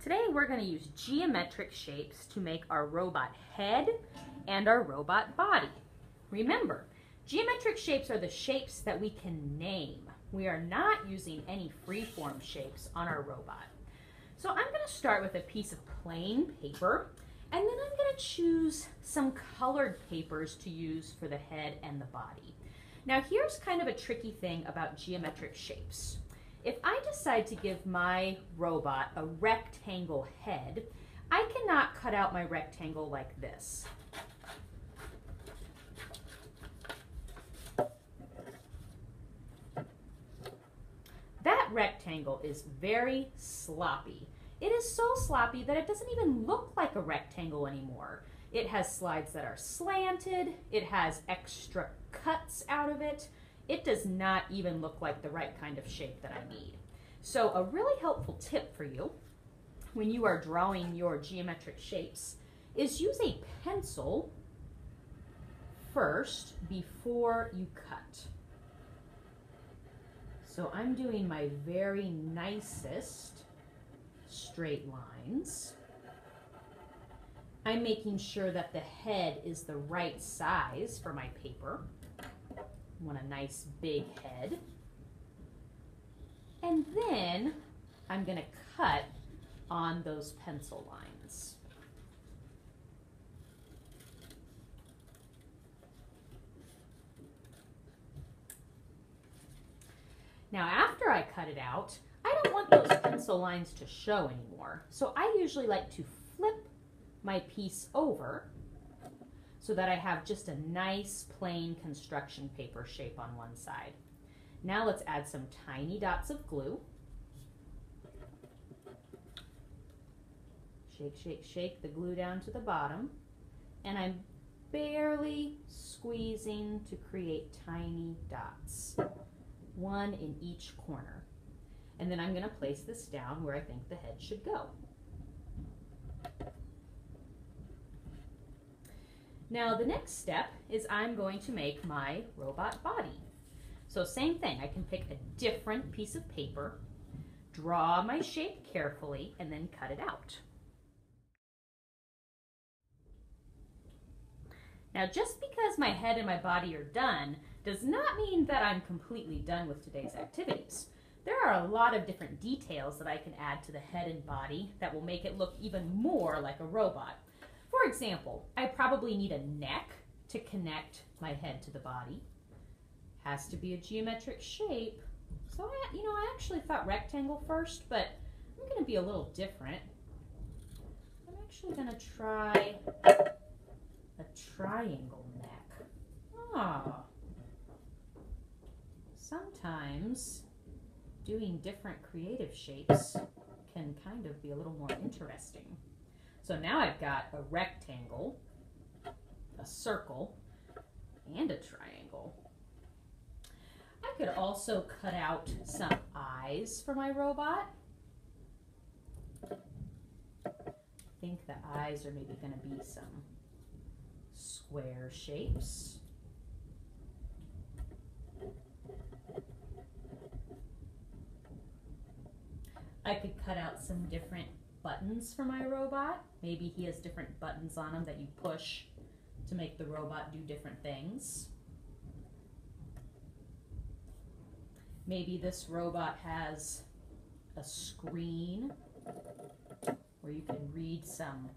Today we're going to use geometric shapes to make our robot head and our robot body. Remember, geometric shapes are the shapes that we can name. We are not using any freeform shapes on our robot. So I'm going to start with a piece of plain paper, and then I'm going to choose some colored papers to use for the head and the body. Now here's kind of a tricky thing about geometric shapes. If I decide to give my robot a rectangle head, I cannot cut out my rectangle like this. That rectangle is very sloppy. It is so sloppy that it doesn't even look like a rectangle anymore. It has slides that are slanted, it has extra cuts out of it. It does not even look like the right kind of shape that I need. So a really helpful tip for you when you are drawing your geometric shapes is use a pencil first before you cut. So I'm doing my very nicest straight lines. I'm making sure that the head is the right size for my paper. I want a nice big head. And then I'm going to cut on those pencil lines. Now after I cut it out, I don't want those pencil lines to show anymore. So I usually like to flip my piece over so that I have just a nice plain construction paper shape on one side. Now let's add some tiny dots of glue. Shake, shake, shake the glue down to the bottom. And I'm barely squeezing to create tiny dots, one in each corner. And then I'm going to place this down where I think the head should go. Now the next step is I'm going to make my robot body. So same thing, I can pick a different piece of paper, draw my shape carefully, and then cut it out. Now just because my head and my body are done does not mean that I'm completely done with today's activities. There are a lot of different details that I can add to the head and body that will make it look even more like a robot. For example, I probably need a neck to connect my head to the body. Has to be a geometric shape. So I actually thought rectangle first, but I'm going to be a little different. I'm actually going to try a triangle neck. Sometimes doing different creative shapes can kind of be a little more interesting. So now I've got a rectangle, a circle, and a triangle. I could also cut out some eyes for my robot. I think the eyes are maybe going to be some square shapes. I could cut out some different buttons for my robot. Maybe he has different buttons on him that you push to make the robot do different things. Maybe this robot has a screen where you can read some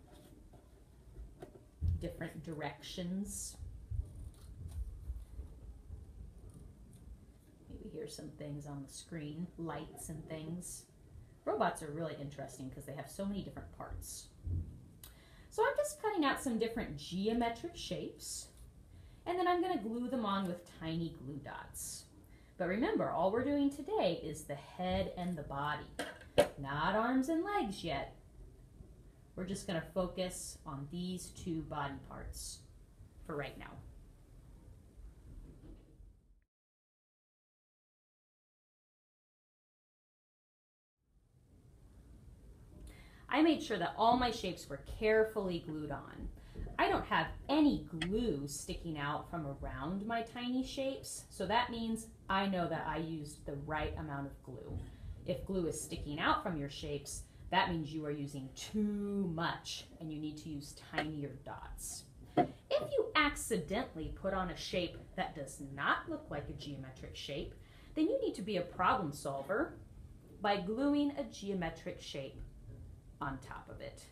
different directions. Maybe here's some things on the screen, lights and things. Robots are really interesting because they have so many different parts. So I'm just cutting out some different geometric shapes, and then I'm going to glue them on with tiny glue dots. But remember, all we're doing today is the head and the body, not arms and legs yet. We're just going to focus on these two body parts for right now. I made sure that all my shapes were carefully glued on. I don't have any glue sticking out from around my tiny shapes, so that means I know that I used the right amount of glue. If glue is sticking out from your shapes, that means you are using too much and you need to use tinier dots. If you accidentally put on a shape that does not look like a geometric shape, then you need to be a problem solver by gluing a geometric shape on top of it.